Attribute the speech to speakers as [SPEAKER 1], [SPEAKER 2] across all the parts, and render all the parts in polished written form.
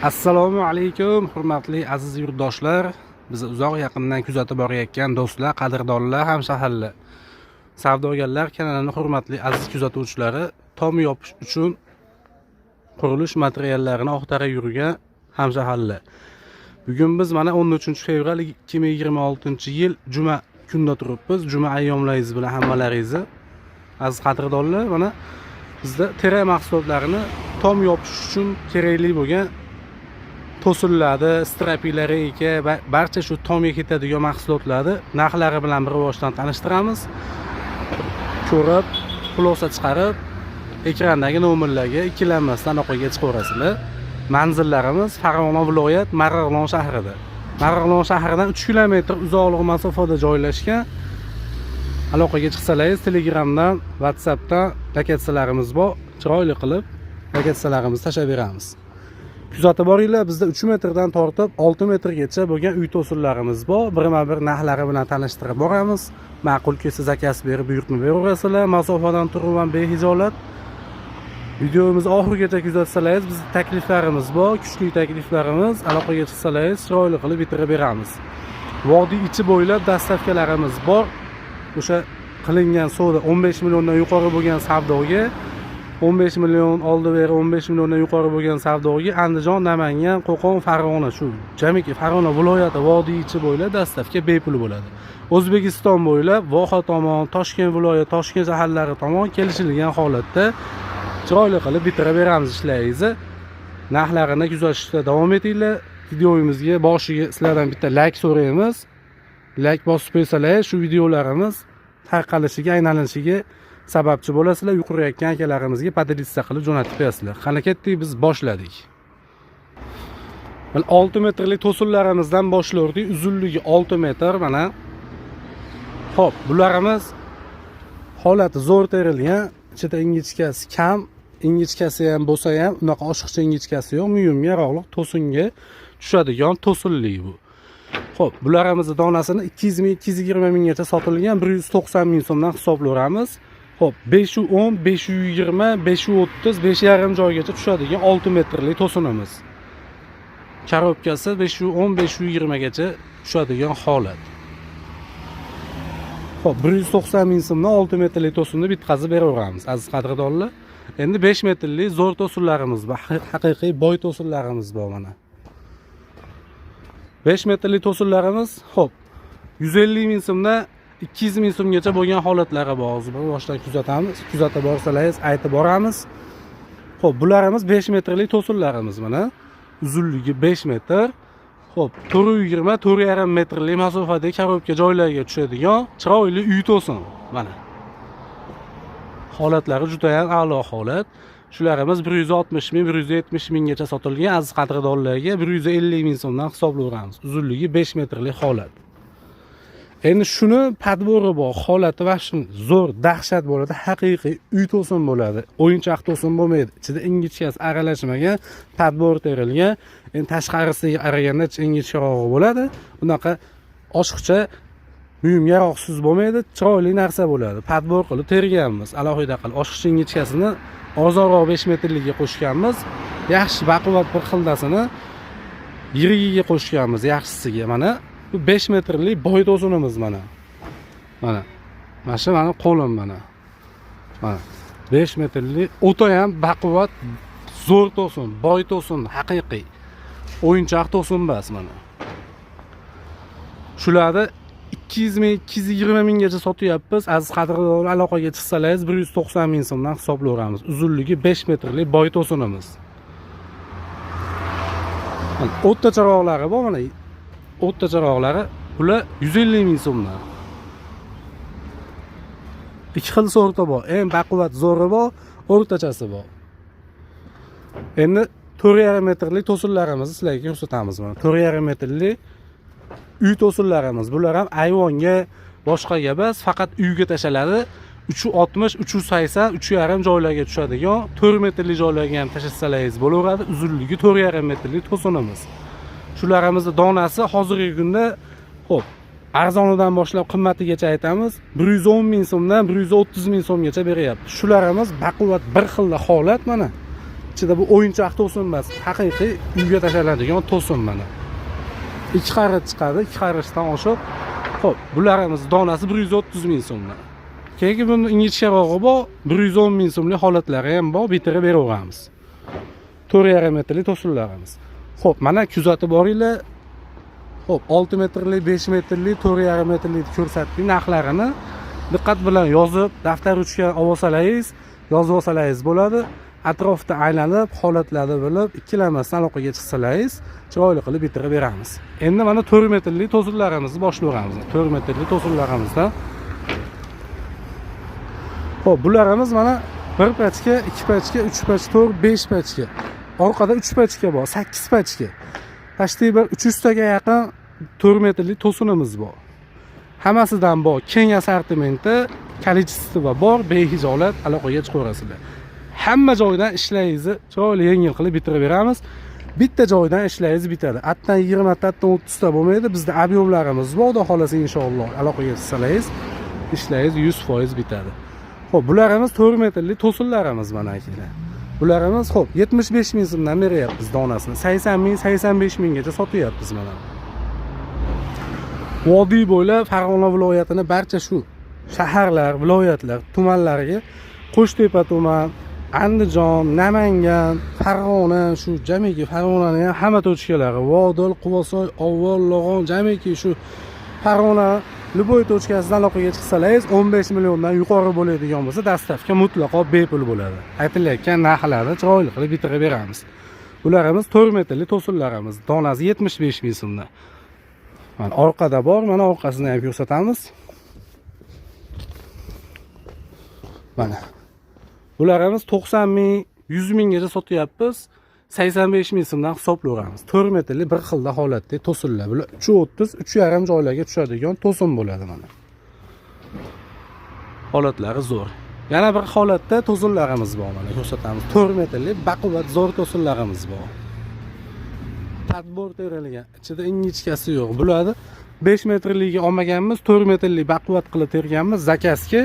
[SPEAKER 1] Assalomu alaykum, hurmatli aziz yurtdoshlar, bizni uzoq yaqindan kuzatib borayotgan do'stlar, qadrdonlar, hamshaharlar, savdogarlar kanalining hurmatli aziz kuzatuvchilari, tom yopish uchun qurilish materiallarini oqtarib yurgan hamshaharlar. Bugun biz mana 13-fevral 2026-yil juma kunda turibmiz. Juma ayyomlaringiz bilan hammalaringizni aziz qadrdonlar, mana bizda tera mahsulotlarini tom yopish uchun kerakli bo'lgan to'sinlarni, strapilarga barcha shu tomga ketadigan mahsulotlarni narxlari bilan bir boshdan tanishtiramiz. Ko'rib, xulosa chiqarib, ekrandagi nomerlarga ikkilanmasdan aloqaga chiqaverasizlar. Manzillarimiz Farg'ona viloyat Marg'ilon shahrida. Marg'ilon shahridan 3 kilometr uzoqlik masofada joylashgan. Aloqaga chiqsalaringiz Telegramdan, WhatsAppdan lokatsiyalarimiz bor. Chiroyli qilib lokatsiyalarimizni tashlab beramiz. Kuzatib boringlar, bizda 3 metrdan tortib 6 metrgacha bo'lgan uy to'sinlarimiz bor. Birma-bir narxlari bilan tanishtirib boramiz. Ma'qul kelsa zakaz berib buyurtma beraverasizlar. Masofadan turib ham behijolat. Videomizni oxirigacha kuzatsalaringiz, bizning takliflarimiz bor, kuchli takliflarimiz. Aloqaga chiqsalaringiz, chiroyli qilib bitirib beramiz. Vodiy ichi bo'ylab dastavkalarimiz bor. O'sha qilingan savdo 15 milliondan yuqori bo'lgan savdoga 15 million oldi beri 15 milliondan yuqori bo'lgan savdoga Andijon, Namangan, Qo'qon, Farg'ona shu jamiki Farg'ona viloyati vodiy ichi bo'ylab dastavka bepul bo'ladi. O'zbekiston bo'ylab Voha tomon, Toshkent viloyati, Toshkent shaharlari tomon kelishilgan holatda chiroyli qilib bitirib beramiz ishlaringizni. Narxlarini kuzatishda davom etinglar. Videomizga boshiga sizlardan bitta like so'raymiz. Like bosib qo'ysalaringiz, shu videolarimiz tarqalishiga, aylanilishiga sababchi bo'lasizlar. Yuqorayotgan akalarimizga podelitsiya qilib jo'natib qo'yasizlar. Qani ketdik, biz boshladik. 6 metrlik to'sinlarimizdan boshlardik. Uzunligi 6 metr mana. Xo'p, bularimiz holati zo'r terilgan, ichida ingichkasi kam, ingichkasi ham bo'lsa ham unaqa oshiqcha ingichkasi yo'q, muyumga yaroqliq to'singa tushadigan to'sinlik bu. Xo'p, bularimizni donasini 200 ming, 220 minggacha sotilgan, 190 ming so'mdan hisoblayveramiz. Xo'p, 510, 520, 530, 5,5 joygacha tushadigan 6 metrlik to'sinimiz. Korobkasi 510, 520 gacha tushadigan holat. Xo'p, 190 ming so'mdan 6 metrlik to'sinni bitkazib beraveramiz, aziz qadrdonlar. Endi 5 metrlik zo'r to'sinlarimiz bor, haqiqiy boy to'sinlarimiz bor mana. 5 metrlik to'sinlarimiz, xo'p, 150 ming so'mdan 200 ming so'mgacha bo'lgan holatlari bor. Hozir bir boshdan kuzatamiz. Kuzatib borsalaringiz aytib boramiz. Xo'p, bularimiz 5 metrlik to'sinlarimiz mana. Uzunligi 5 metr. Xo'p, 420, 4,5 metrlik masofada korobka joylarga tushadigan chiroyli uy to'sin mana. Holatlari juda ham a'lo holat. Shularimiz 160 ming, 170 minggacha sotilgan, aziz qadrdonlarga 150 ming so'mdan hisoblayveramiz. Uzunligi 5 metrlik holat. Endi shuni padbori bor, holati va shuni zo'r, dahshat bo'ladi, haqiqiy uy to'sin bo'ladi. O'yinchoq to'sin bo'lmaydi. Ichida ingichkasi aralashmagan, padbor terilgan. Endi tashqarisiga qaraganda ingichkaroq bo'ladi. Bunaqa oshiqcha muyum yaroqsiz bo'lmaydi, chiroyli narsa bo'ladi. Padbor qilib terganmiz. Alohida qilib oshiqcha ingichkasini ozonroq 5 metrlikka qo'shganmiz. Yaxshi baquvvat bir xildasini yirigiga qo'shganmiz, yaxshisiga mana. Bu 5 metrlik boy to'sinimiz mana. Mana. Mana shu meni qo'lim mana. Mana 5 metrlik o'ta ham baquvvat zo'r to'sin, boy to'sin, haqiqiy. O'yinchoq to'sin emas mana. Shularni 200 ming, 220 minggacha sotyapmiz. Aziz qadrdonlar, aloqaga chiqsalaringiz 190 ming so'mdan hisoblayveramiz. Uzunligi 5 metrlik boy to'sinimiz. O'tda chiroqlari bor mana. O'tda chiroqlari bular 150 ming so'mdan. Ikki xil sorti bor. Eng baquvvat zo'ri bor, o'rtachasi bor. Endi 4,5 metrlik to'sinlarimizni sizlarga ko'rsatamiz mana. 4,5 metrlik uy to'sinlarimiz. Bular ham ayvonga, boshqaga emas, faqat uyga tashaladi. 360, 380, 3,5 joylarga tushadigan 4 metrlik joylarga ham tashlasangiz bo'laveradi. Uzunligi 4,5 metrlik to'sinimiz. Shularimizni donasi hozirgi kunda xo'p, arzonidan boshlab qimmatigacha aytamiz. 110 ming so'mdan 130 ming so'mgacha beryapti. Shularimiz baquvvat bir xilda holat mana. ichida bu o'yinchoq to'sin emas, haqiqiy uyga tashlanadigan to'sin mana. 2 qarich chiqadi, 2 qarichdan oshiq. Xo'p, bularimiz donasi 130 ming so'mdan. Keyin buni ingichkarog'i bor, 110 ming so'mlik holatlari ham bor, bitirib beraveramiz. 4,5 metrli to'sinlarimiz. Xo'p, mana kuzatib boringlar. Xo'p, 6 metrli, 5 metrli, 4,5 metrli ko'rsatdik narxlarini diqqat bilan yozib, daftar ruchka olsangiz, yozib olsangiz bo'ladi. Atrofda aylanib, holatlarni bilib, ikkilanmasdan aloqaga chiqsangiz, chiroyli qilib bitirib beramiz. Endi mana 4 metrli to'sinlarimizni boshlayveramiz. 4 metrli to'sinlarimizdan. Xo'p, bularimiz mana 1 pachka, 2 pachka, 3 pachka, 4, 5 pachka. Orqada 3 pachka bor, 8 pachka. Tashqaridan 300 taga yaqin 4 metrli to'sinimiz bor. Hammasidan bor, keng assortimenti, kolичество bor, behijolat aloqaga chiqaverasizlar. Hamma joydan ishlayingizni chiroyli yengil qilib bitirib beramiz. Bitta joydan ishlayingiz bitadi. Atdan 20 ta, atdan 30 ta bo'lmaydi. Bizda ob'yomlarimiz bor, xudo xolasa inshaalloh aloqaga chiqsangiz, ishlayingiz 100% bitadi. Xo'p, bularimiz 4 metrli to'sinlarimiz mana akalar. Bularimiz xo'p 75 ming so'mdan beryapmiz donasini. 80 ming, 85 minggacha sotyapmiz mana. Vodiy bo'ylab Farg'ona viloyatini barcha shu shaharlar, viloyatlar, tumanlariga Qo'shtepa tuman, Andijon, Namangan, Farg'ona, shu jamiki Farg'onaning hamma to'chkalari, Vodil, Quvasoy, Ovol, Log'on, jamiki shu Farg'ona Luboy to'chkasidan aloqaga chiqsangiz 15 milliondan yuqori bo'ladigan bo'lsa, dastavka mutlaqo bepul bo'ladi. Aytilayotgan narxlarni chiroyli qilib bitirib beramiz. Bularimiz 4 metrli to'sinlarimiz, donasi 75 ming so'mdan. Mana orqada bor, mana orqasini ham ko'rsatamiz. Mana. Bularimiz 90 ming, 100 minggacha sotyapmiz. 85 ming so'mdan hisoblayveramiz. 4 metrli bir xilda holatda to'sinlar. Bular 3.30, 3,5 joylarga tushadigan to'sin bo'ladi mana. Holatlari zo'r. Yana bir holatda to'sinlarimiz bor mana ko'rsatamiz. 4 metrli baquvvat zo'r to'sinlarimiz bor. Tadbir terilgan. Ichida ingichkasi yo'q. Bularni 5 metrligiga olmaganmiz, 4 metrli baquvvat qilib terganmiz. Zakasga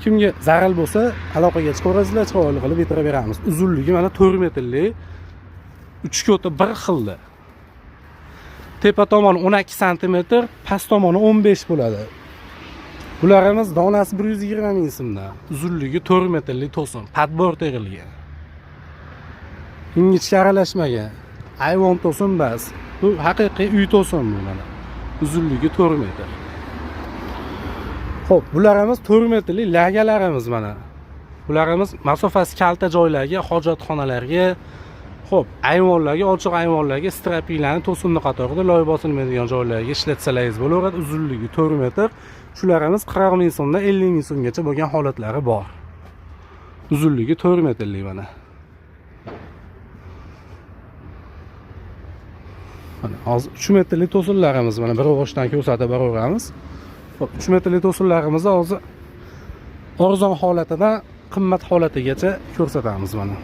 [SPEAKER 1] kimga zarar bo'lsa, aloqaga chiqaverasizlar, chiroyli qilib bitirib beramiz. Uzunligi mana 4 metrli 3 ko'ta bir xilda. Tepa tomoni 12 sm, past tomoni 15 bo'ladi. Bularimiz donasi 120 ming so'mdan. Uzunligi 4 metrli to'sin, padbor terilgan. Ingichka aralashmagan. Ayvon to'sin emas. Bu haqiqiy uy to'sin bu mana. Uzunligi 4 metr. Xo'p, bularimiz 4 metrli lagalarimiz mana. Bularimiz masofasi kalta joylarga, hojatxonalarga, xo'p, ayvonlarga, ochiq ayvonlarga strapilarni to'sinni qatorida loy bosilmaydigan joylarga ishlatsangiz bo'laveradi. Uzunligi 4 metr. Shularimiz 40 ming so'mdan 50 ming so'mgacha bo'lgan holatlari bor. Uzunligi 4 metrli mana. Mana hozir 3 metrli to'sinlarimiz mana bir o'g'ishdan ko'rsatib boraveramiz. Xo'p, 3 metrli to'sinlarimizni hozir arzon holatidan qimmat holatigacha ko'rsatamiz mana.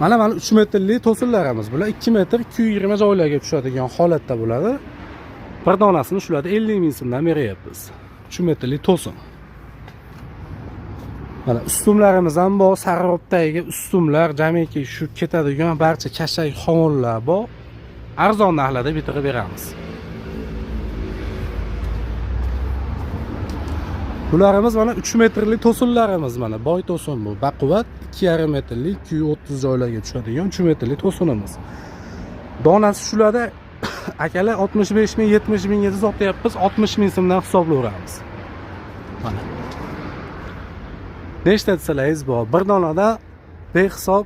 [SPEAKER 1] Mana 3 metrli to'sinlarimiz. Bular 2 metr 220 joylarga tushadigan holatda bo'ladi. Bir donasini shularda 50 ming so'mdan beryapmiz. 3 metrli to'sin. Mana ustumlarimiz ham bor, sarrobdagi ustumlar, jamiki shu ketadigan barcha kashak xovonlar bor. Arzon narxlarda bitirib beramiz. Bularimiz mana 3 metrli to'sinlarimiz mana, boy to'sin bu. Baquvvat 2,5 metrli 230 joylarga tushadigan 3 metrli to'sinimiz. Donasi shularda akalar 65 ming, 70 mingga sotyapmiz, 60 ming so'mdan hisoblayveramiz. Mana. Nechta desangiz bor, bir donada behisob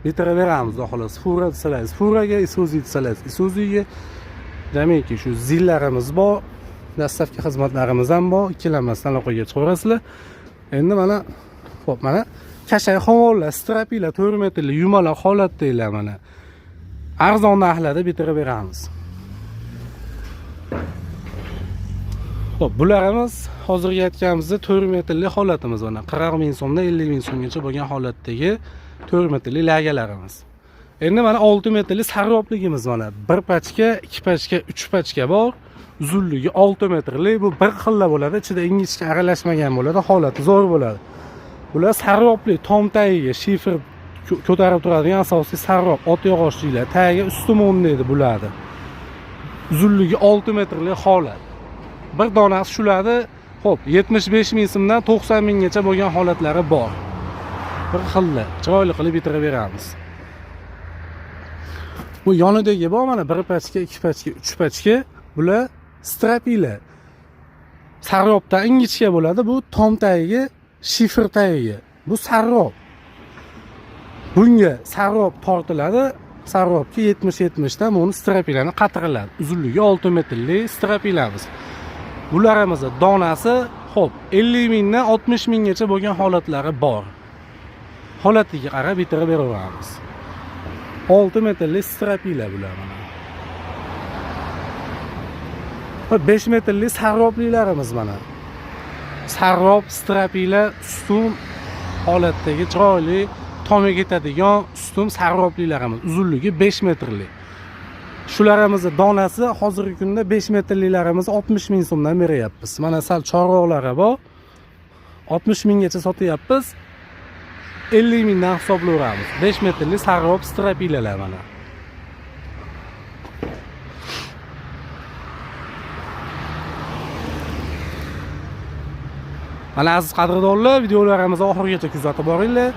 [SPEAKER 1] bitirib beramiz, xolos. Fura desangiz furaga, Isuzu desangiz Isuzuga, jamiki shu zillarimiz bor. Dastavka xizmatlarimiz ham bor, ikkilanmasdan aloqaga chiqaverasizlar. Endi mana xo'p, mana kashak xovonlar, strapilar 4 metrli yumaloq holatdagilar mana. Arzon narxlarda bitirib beramiz. Xo'p, bularimiz hozirgi aytganimizda 4 metrli holatimiz mana. 40 ming so'mdan 50 ming so'mgacha bo'lgan holatdagi 4 metrli lagalarimiz. Endi mana 6 metrli sarrobligimiz mana. 1 pachka, 2 pachka, 3 pachka bor. Uzunligi 6 metrli, bu bir xilla bo'ladi, ichida ingichka aralashmagan bo'ladi, holati zo'r bo'ladi. Bular sarrobli tom tagiga shifer ko'tarib turadigan asosiy sarrob ot yog'ochliklar. Tagiga ustimon deydi bularni. Uzunligi 6 metrlik holat. Bir donasi shularni, xo'p, 75 ming so'mdan 90 minggacha bo'lgan holatlari bor. Bir xilda chiroyli qilib bitirib beramiz. Bu yonidagi bor mana 1 pachka, 2 pachka, 3 pachka. Bular strapilar. Sarrobdan ingichka bo'ladi. Bu tom tagiga, shifer tagiga. Bu sarrob. Bunga sarrob tortiladi. Sarrobga 70-70 dan buni strapilarni qatiriladi. Uzunligi 6 metrlik strapilarimiz. Bularimizni donasi xo'p 50 mingdan 60 minggacha bo'lgan holatlari bor. Holatiga qarab bitirib beraveramiz. 6 metrlik strapilar bular mana. 5 metrlik sarroblilarimiz mana. Sarrob, strapilar, ustum holatdagi chiroyli tomiga ketadigan ustum sarroblilarimiz. Uzunligi 5 metrlik. Shularimizni donasi hozirgi kunda 5 metrliklarimiz 60 ming so'mdan beryapmiz. Mana sal chorvoqlari bor. 60 minggacha sotyapmiz. 50 mingdan hisoblayveramiz. 5 metrlik sarrob strapilalar mana. Mana aziz qadrdonlar, videolarimizni oxirigacha kuzatib boringlar.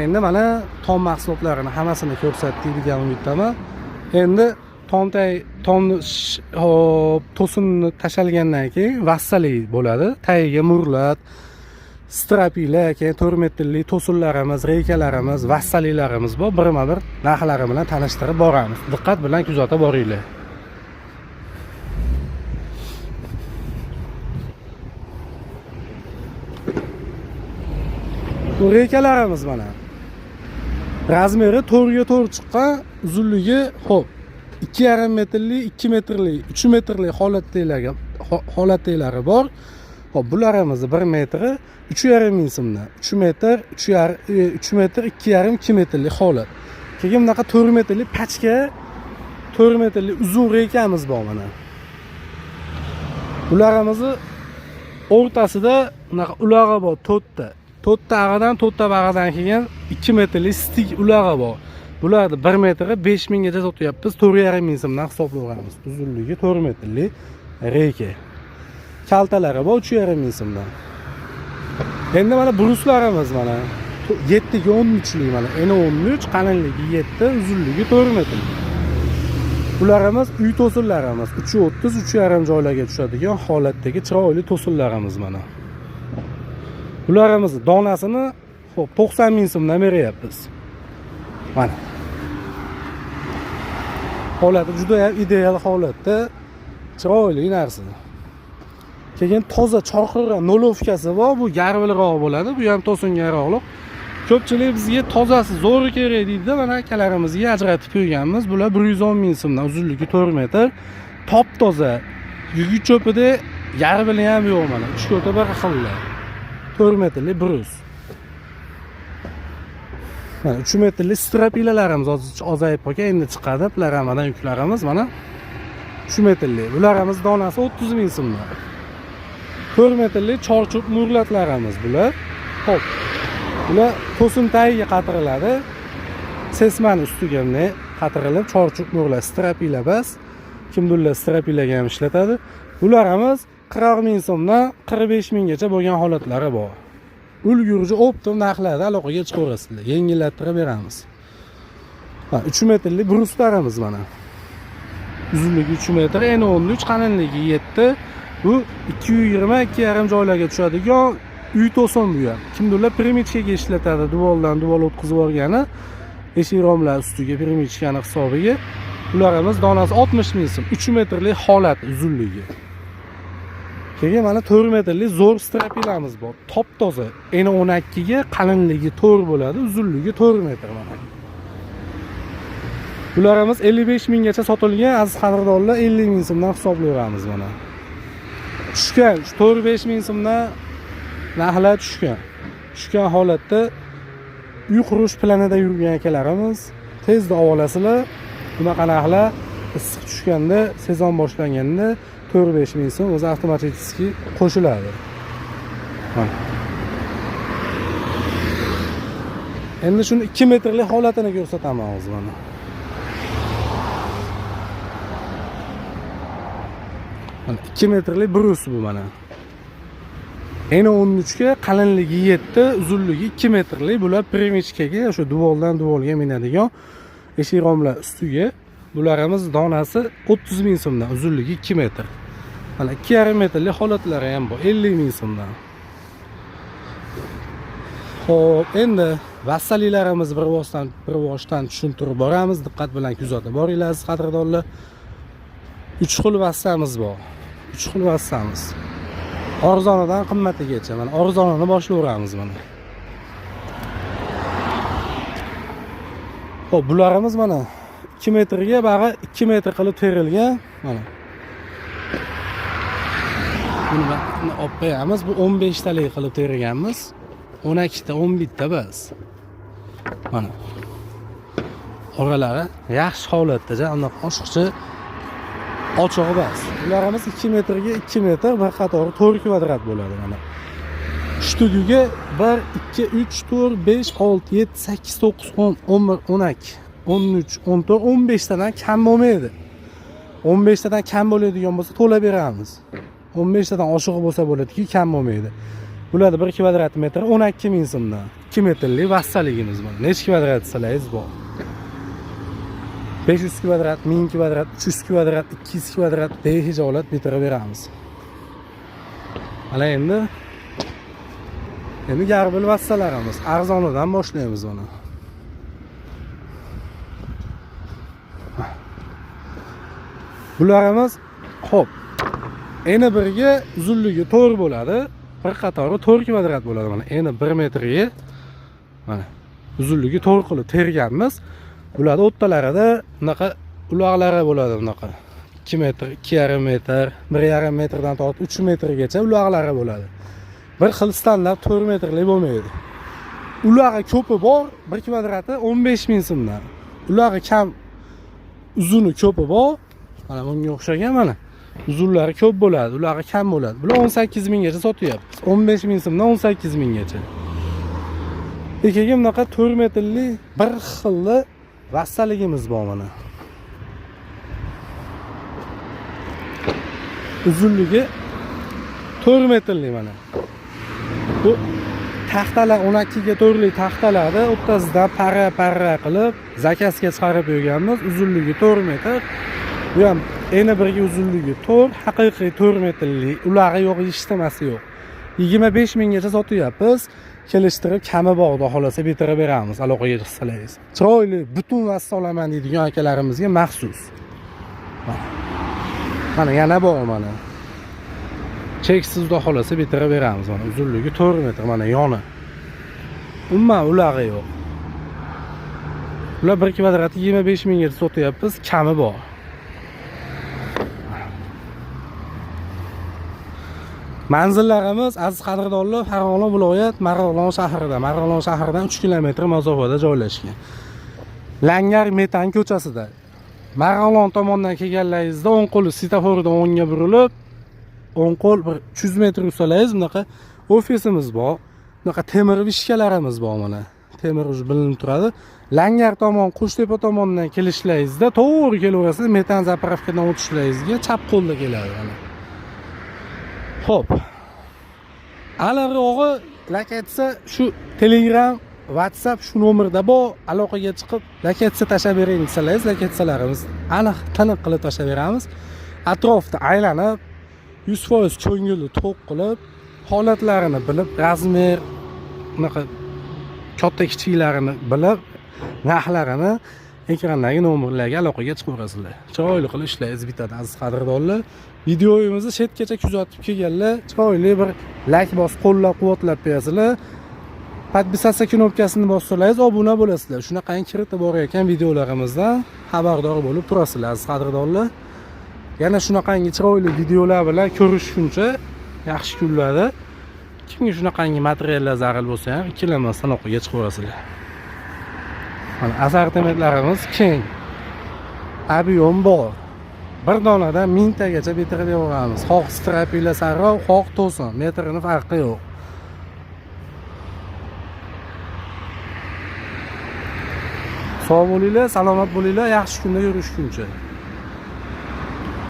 [SPEAKER 1] Endi mana tom mahsulotlarini hammasini ko'rsatdik degan umiddaman. Endi tomni to'sinni tashalgandan keyin vassali bo'ladi. Tagiga murlat, strapilar, keyin 4 metrlik to'sinlarimiz, reykalarimiz, vassalilarimiz bor. Birma-bir narxlari bilan tanishtirib boramiz. Diqqat bilan kuzatib boringlar. Bu reykalarimiz mana. Razmeri 4 ga 4 chiqqan, uzunligi xo'p 2,5 metrlik, 2 metrlik, 3 metrlik holatlari bor. Xo'p, bularimizni 1 metri 3,5 ming so'mdan. 3 metr, 3 metr, 2,5 metrlik holat. Keyin bunaqa 4 metrlik pachka, 4 metrlik uzun reykamiz bor mana. Bularimizni o'rtasida bunaqa ulag'i bor 4 ta. 4 ta ag'adan 4 ta bag'adan kelgan 2 metrlik stik ulag'i bor. Bularni 1 metri 5 minggacha sotyapmiz. 4,5 ming so'mdan hisoblayveramiz. Uzunligi 4 metrlik reyka. Kaltalari bor 3,5 ming so'mdan. Endi mana bruslarimiz mana 7 ga 13lik mana. Eni 13, qalinligi 7, uzunligi 4 metr. Bularimiz uy to'sinlarimiz 330, 3,5 joylarga tushadigan holatdagi chiroyli to'sinlarimiz mana. Bularimiz donasini xo'p 90 ming so'mdan beryapmiz. Mana. Holati juda ham ideal holatda, chiroyli narsa. Keyin toza chorqirgan nolovkasi bor, bu garvilroq bo'ladi, bu ham to'singa yaroqli. Ko'pchilik bizga tozasi zo'r kerak deydi, mana akalarimizga ajratib qo'yganmiz. Bular 110 ming so'mdan, uzunligi 4 metr, top toza. Yugi cho'pida garvili ham yo'q mana. 3 ko'ta bir xillar. 4 metrlik brus. Mana 3 metrlik strapilalarimiz ozayib qolgan, endi chiqadi. Bular hamadan yuklarimiz mana 3 metrlik. Bularimiz donasi 30 ming so'mdan. 4 metrlik chorchuq murlatlarimiz bular. Xo'p. Bular to'sin tagiga qatiriladi. Sesmani ustiga qatirilib chorchuq murlar strapila bas. Kimdirlar strapilaga ham ishlatadi. Bularimiz 40 ming so'mdan 45 minggacha bo'lgan holatlari bor. Ulgurji optim narxlarda aloqaga chiqaverasizlar. Yengillattirib beramiz. 3 metrlik bruslarimiz mana. Uzunligi 3 metr, eni 13, qalinligi 7. Bu 220-2,5 joylarga tushadigan uy to'sin bu ham. Kimdirlar primichkaga ishlatadi, duvoldan duvol o'tkazib olgani, eshik romlar ustiga primichkani hisobiga. Bularimiz donasi 60 ming so'm, 3 metrlik holat uzunligi. Keyin mana 4 metrlik zo'r strapilamiz bor. Top toza. Eni 12 ga, qalinligi 4 bo'ladi, uzunligi 4 metr mana. Bularimiz 55 minggacha sotilgan, aziz qadrdonlar 50 ming so'mdan hisoblayveramiz mana. Tushgan 4-5 ming so'mdan narxlar tushgan. Tushgan holatda uy qurish planida yurgan akalarimiz tezda olasizlar. Bunaqa narxlar issiq tushganda, sezon boshlanganda 4-5 ming so'm o'zi avtomatik qo'shiladi. Endi shuni 2 metrlik holatini ko'rsataman hozir mana. Mana 2 metrlik brus bu mana. Eni 13 ga, qalinligi 7, uzunligi 2 metrlik. Bular primichkaga, o'sha duvoldan duvolga minadigan eshik romlar ustiga. Bularimiz donasi 30 ming so'mdan, uzunligi 2 metr. Mana 2,5 metrlik holatlari ham bor, 50 ming so'mdan. Xo'p, endi vassalilarimiz bir boshdan tushuntirib boramiz. Diqqat bilan kuzatib boringlar, qadrdonlar. 3 xil vassamiz bor. 3 xil vassamiz. Arzonidan qimmatigacha. Mana arzonini boshlayveramiz mana. Xo'p, bularimiz mana 2 metrga bag'i 2 metr qilib terilgan. Mana. Buni olib qo'yamiz. Bu 15 talik qilib terilganmiz. 12 ta, 11 ta bas. Mana. Oralari yaxshi holatda, anaqa oshiqcha ochiq bas. Bularimiz 2 metrga 2 metr, bir qatori 4 kvadrat bo'ladi mana. Shtugiga 1 2 3 4 5 6 7 8 9 10 11 12 13 14 15 tadan kam bo'lmaydi. 15 tadan kam bo'ladigan bo'lsa to'lab beramiz. 15 tadan oshiq bo'lsa bo'ladiki, kam bo'lmaydi. Bularda 1 kvadrat metr 12 ming so'mdan. 2 metrlik vassaligimiz bor. Necha kvadrat desangiz bor. 500 kvadrat, 1000 kvadrat, 300 kvadrat, 200 kvadrat behijolat bitirib beramiz. Mana endi garbil vassalarimiz arzonidan boshlaymiz uni. Bularimiz xo'p. Eni biriga uzunligi 4 bo'ladi. Bir qatori 4 kvadrat bo'ladi mana. Eni 1 metrga mana uzunligi 4 qilib terganmiz. Bularda o'rtalarida bunaqa uloqlari bo'ladi bunaqa. 2 metr, 2,5 metr, 1,5 metrdan tortib 3 metrgacha uloqlari bo'ladi. Bir xil standart 4 metrlik bo'lmaydi. Ulog'i ko'pi bor, 1 kvadrati 15 ming so'mdan. Ulog'i kam, uzuni ko'pi bor. Mana bunga o'xshagan mana. Uzunlari ko'p bo'ladi, ulog'i kam bo'ladi. Bular 18 minggacha sotyapmiz. 15 ming so'mdan 18 minggacha. Ikkiga bunaqa 4 metrlik bir xilli vassaligimiz bor mana. Uzunligi 4 metrlik mana. Bu taxtalar 12 ga 4 lik taxtalarni o'rtasidan parra qilib zakasga chiqarib qo'yganmiz. Uzunligi 4 metr. Bu ham eni birga uzunligi 4, haqiqiy 4 metrlik. Ularga yo'q, ishlamasi yo'q. 25 minggacha sotyapmiz. Kelishtirib kami bog'da xolasa bitirib beramiz, aloqaga chiqsangiz. Chiroyli butun vassa olaman deydigan akalarimizga maxsus. Mana yana bor mana. Cheksizda xolasa bitirib beramiz mana. Uzunligi 4 metr mana yoni. Umuman ularga yo'q. Ular 1 kvadrat 25 mingga sotyapmiz, kami bor. Manzillarimiz aziz qadrdonlar Farg'ona viloyat Marg'ilon shahrida. Marg'ilon shahridan 3 kilometr masofada joylashgan. Langar Metan ko'chasida. Marg'ilon tomondan kelganlaringizda o'ng qo'l svetofordan o'ngga burilib, o'ng qo'l bir 300 metr yursangiz bunaqa ofisimiz bor. Bunaqa temir vishkalarimiz bor mana. Temir uj bilinib turadi. Langar tomon, Qo'shtepa tomondan kelishlaringizda to'g'ri kelaverasiz, Metan zapravkadan o'tishlaringizga chap qo'lda keladi mana. Xo'p. Alarog'i lokatsiya shu Telegram, WhatsApp shu nomerda bor. Aloqaga chiqib, lokatsiya tashlab bering desangiz, lokatsiyalarimiz aniq, taniq qilib tashlab beramiz. Atrofda aylanib, 100% ko'ngilni to'q qilib, holatlarini bilib, razmer, bunaqa katta kichiklarini bilib, narxlarini ekrandagi nomerlarga aloqaga chiqaverasizlar. Chiroyli qilib ishlaysiz bitadi aziz qadrdonlar. Videomizni chetgacha kuzatib kelganlar, chiroyli bir like bosib, qo'llab-quvvatlab qo'yasizlar. Podpisatsiya knopkasini bossalaringiz obuna bo'lasizlar. Shunaqangi kiritib borayotgan videolarimizdan xabardor bo'lib turasizlar aziz qadrdonlar. Yana shunaqangi chiroyli videolar bilan ko'rishguncha yaxshi kunlarda kimga shunaqangi materiallar zarur bo'lsa ham ikkilanmasdan aloqaga chiqaverasizlar. Mana assortimentlarimiz keng. Ob'yom bor. Bir donadan 1000 tagacha bitirib yuboramiz. Xoh strapila sarrov, xoh to'sin, metrini farqi yo'q. Sog' bo'linglar, salomat bo'linglar, yaxshi kunda yurishguncha.